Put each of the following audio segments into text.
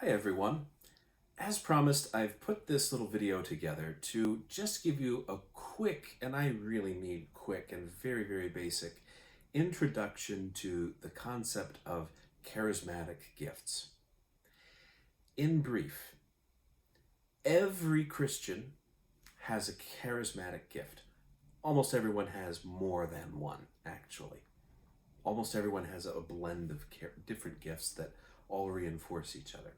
Hi everyone. As promised, I've put this little video together to just give you a quick, and I really mean quick and very, very basic, introduction to the concept of charismatic gifts. In brief, every Christian has a charismatic gift. Almost everyone has more than one, actually. Almost everyone has a blend of different gifts that all reinforce each other.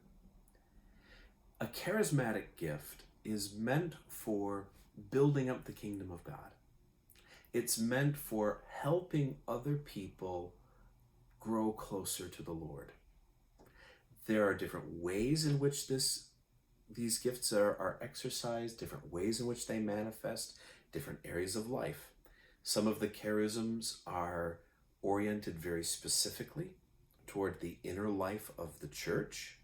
A charismatic gift is meant for building up the kingdom of God. It's meant for helping other people grow closer to the Lord. There are different ways in which these gifts are exercised, different ways in which they manifest, different areas of life. Some of the charisms are oriented very specifically toward the inner life of the church.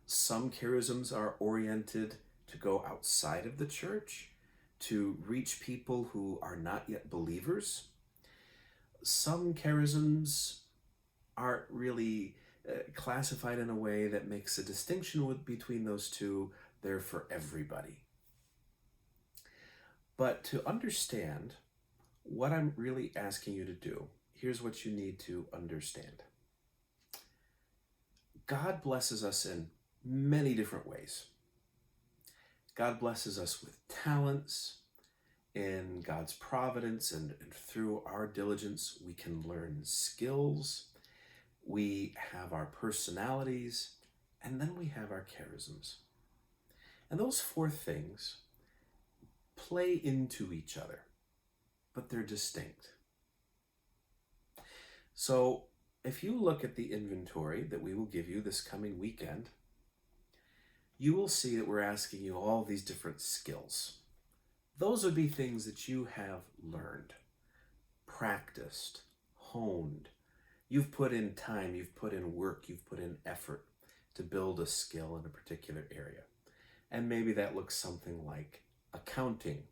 Some charisms are oriented to go outside of the church, to reach people who are not yet believers. Some charisms aren't really classified in a way that makes a distinction between those two. They're for everybody. But to understand what I'm really asking you to do, here's what you need to understand. God blesses us in many different ways. God blesses us with talents. In God's providence and through our diligence, we can learn skills. We have our personalities, and then we have our charisms. And those four things play into each other, but they're distinct. So if you look at the inventory that we will give you this coming weekend, you will see that we're asking you all these different skills. Those would be things that you have learned, practiced, honed. You've put in time, you've put in work, you've put in effort to build a skill in a particular area. And maybe that looks something like accounting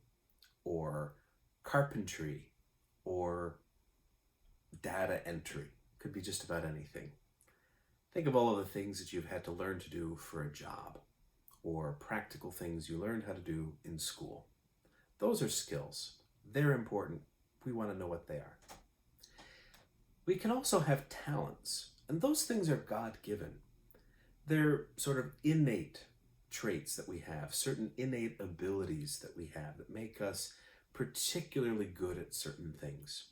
or carpentry or data entry. Could be just about anything. Think of all of the things that you've had to learn to do for a job, or practical things you learned how to do in school. Those are skills. They're important. We want to know what they are. We can also have talents, and those things are God-given. They're sort of innate traits that we have, certain innate abilities that we have that make us particularly good at certain things.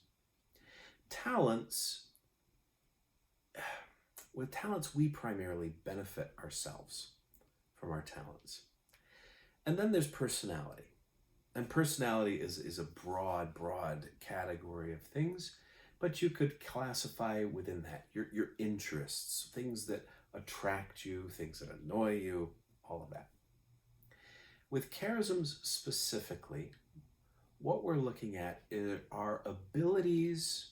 With talents, we primarily benefit ourselves from our talents. And then there's personality. And personality is a broad category of things, but you could classify within that your interests, things that attract you, things that annoy you, all of that. With charisms specifically, what we're looking at are abilities,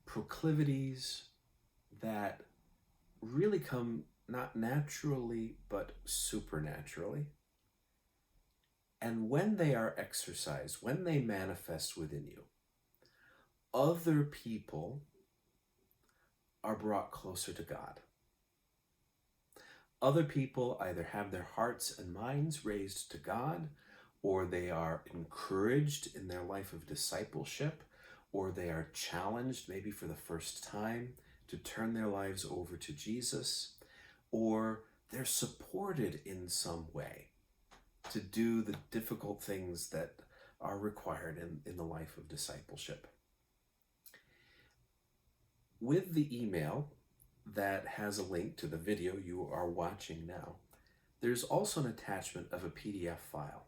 proclivities that really come not naturally, but supernaturally. And when they are exercised, when they manifest within you, other people are brought closer to God. Other people either have their hearts and minds raised to God, or they are encouraged in their life of discipleship, or they are challenged maybe for the first time to turn their lives over to Jesus, or they're supported in some way to do the difficult things that are required in the life of discipleship. With the email that has a link to the video you are watching now, there's also an attachment of a PDF file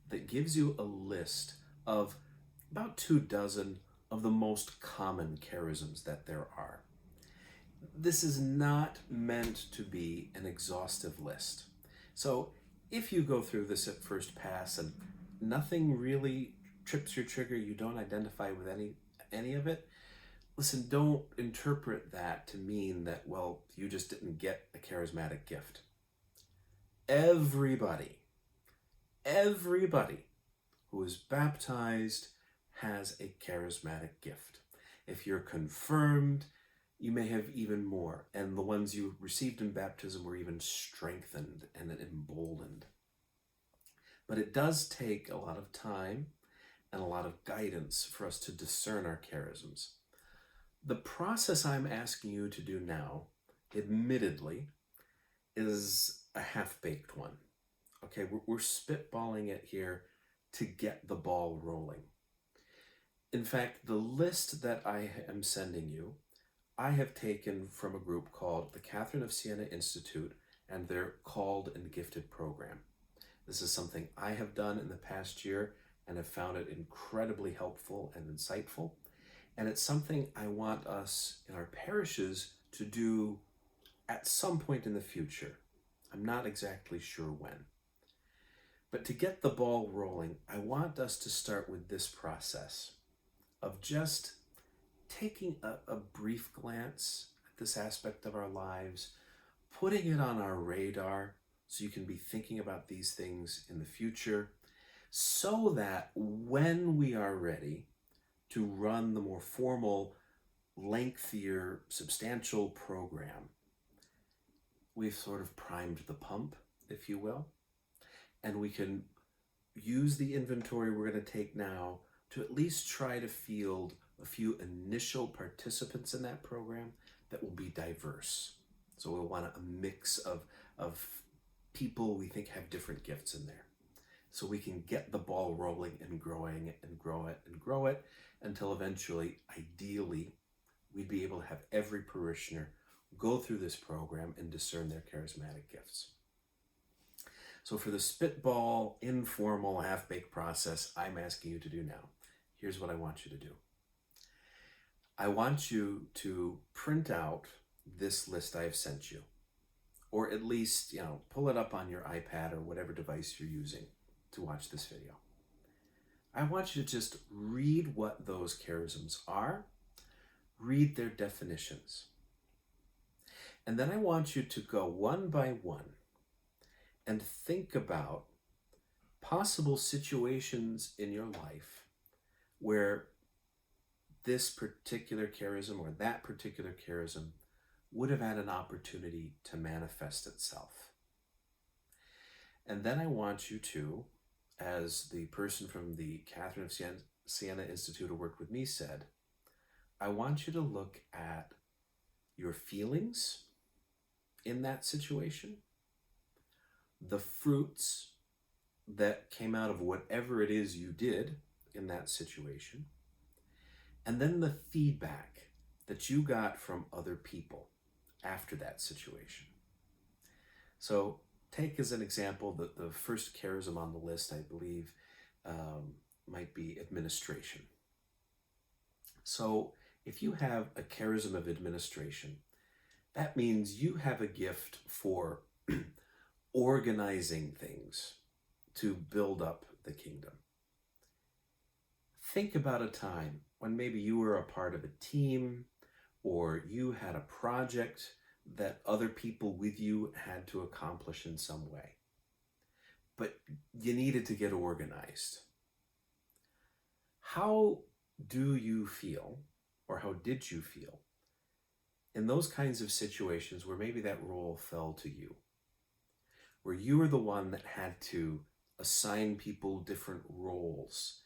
that gives you a list of about 24 of the most common charisms that there are. This is not meant to be an exhaustive list. So if you go through this at first pass and nothing really trips your trigger, you don't identify with any of it, listen, don't interpret that to mean that, well, you just didn't get a charismatic gift. Everybody who is baptized has a charismatic gift. If you're confirmed, You may have even more, and the ones you received in baptism were even strengthened and emboldened. But it does take a lot of time and a lot of guidance for us to discern our charisms. The process I'm asking you to do now, admittedly, is a half-baked one. Okay, we're spitballing it here to get the ball rolling. In fact, the list that I am sending you, I have taken from a group called the Catherine of Siena Institute and their Called and Gifted program. This is something I have done in the past year and have found it incredibly helpful and insightful. And it's something I want us in our parishes to do at some point in the future. I'm not exactly sure when. But to get the ball rolling, I want us to start with this process of just taking a brief glance at this aspect of our lives, putting it on our radar so you can be thinking about these things in the future, so that when we are ready to run the more formal, lengthier, substantial program, we've sort of primed the pump, if you will, and we can use the inventory we're going to take now to at least try to field a few initial participants in that program that will be diverse. So we'll want a mix of people we think have different gifts in there. So we can get the ball rolling and growing it and grow it and grow it until eventually, ideally, we'd be able to have every parishioner go through this program and discern their charismatic gifts. So for the spitball, informal, half-baked process I'm asking you to do now, here's what I want you to do. I want you to print out this list I have sent you, or at least, pull it up on your iPad or whatever device you're using to watch this video. I want you to just read what those charisms are, read their definitions. And then I want you to go one by one and think about possible situations in your life where this particular charism or that particular charism would have had an opportunity to manifest itself. And then I want you to, as the person from the Catherine of Siena Institute who worked with me said, I want you to look at your feelings in that situation, the fruits that came out of whatever it is you did in that situation, and then the feedback that you got from other people after that situation. So take as an example the first charism on the list, I believe, might be administration. So if you have a charism of administration, that means you have a gift for organizing things to build up the kingdom. Think about a time when maybe you were a part of a team or you had a project that other people with you had to accomplish in some way, but you needed to get organized. How do you feel, or how did you feel, in those kinds of situations where maybe that role fell to you, where you were the one that had to assign people different roles?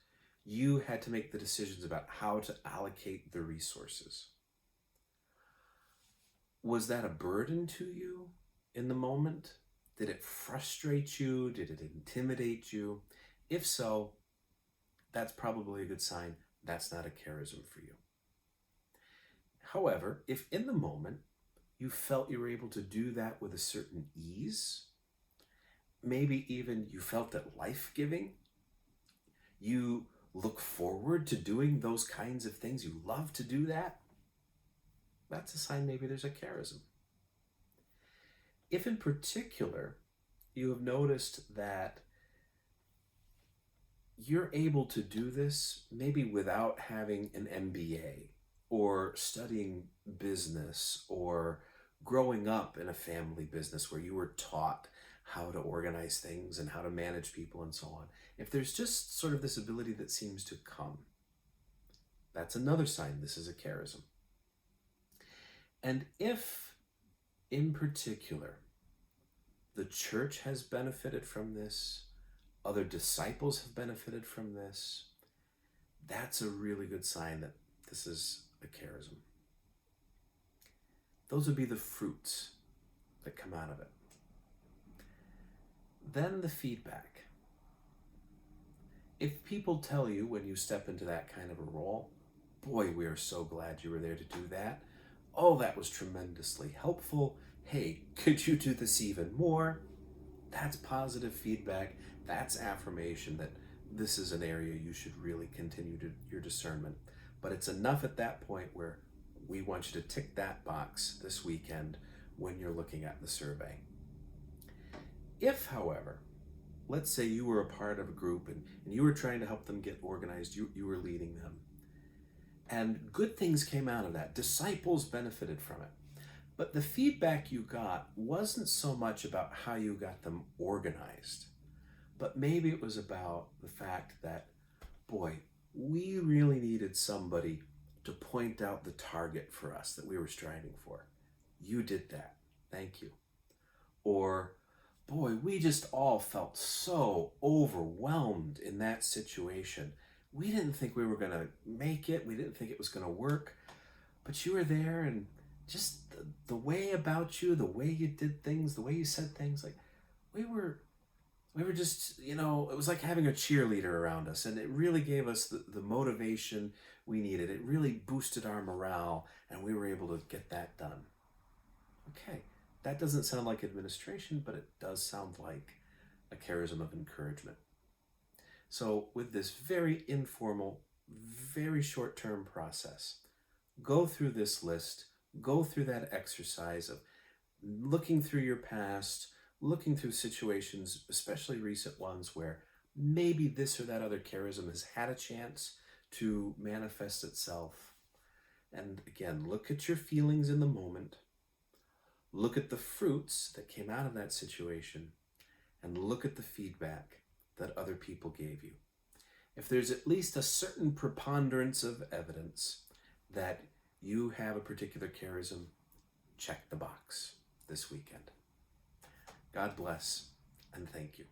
You had to make the decisions about how to allocate the resources. Was that a burden to you in the moment? Did it frustrate you? Did it intimidate you? If so, that's probably a good sign that's not a charism for you. However, if in the moment you felt you were able to do that with a certain ease, maybe even you felt it life-giving, you look forward to doing those kinds of things, you love to do that, that's a sign maybe there's a charism. If in particular you have noticed that you're able to do this maybe without having an MBA or studying business or growing up in a family business where you were taught how to organize things and how to manage people and so on, if there's just sort of this ability that seems to come, that's another sign this is a charism. And if, in particular, the church has benefited from this, other disciples have benefited from this, that's a really good sign that this is a charism. Those would be the fruits that come out of it. Then the feedback. If people tell you when you step into that kind of a role, boy, we are so glad you were there to do that. Oh, that was tremendously helpful. Hey, could you do this even more? That's positive feedback. That's affirmation that this is an area you should really continue your discernment. But it's enough at that point where we want you to tick that box this weekend when you're looking at the survey. If, however, let's say you were a part of a group and you were trying to help them get organized, you were leading them, and good things came out of that, disciples benefited from it, but the feedback you got wasn't so much about how you got them organized, but maybe it was about the fact that, boy, we really needed somebody to point out the target for us that we were striving for. You did that. Thank you. Or, boy, we just all felt so overwhelmed in that situation. We didn't think we were going to make it. We didn't think it was going to work. But you were there, and just the way about you, the way you did things, the way you said things, like we were just, it was like having a cheerleader around us, and it really gave us the motivation we needed. It really boosted our morale, and we were able to get that done. Okay, that doesn't sound like administration, but it does sound like a charism of encouragement. So with this very informal, very short-term process, go through this list, go through that exercise of looking through your past, looking through situations, especially recent ones, where maybe this or that other charism has had a chance to manifest itself. And again, look at your feelings in the moment, look at the fruits that came out of that situation, and look at the feedback that other people gave you. If there's at least a certain preponderance of evidence that you have a particular charism, check the box this weekend. God bless, and thank you.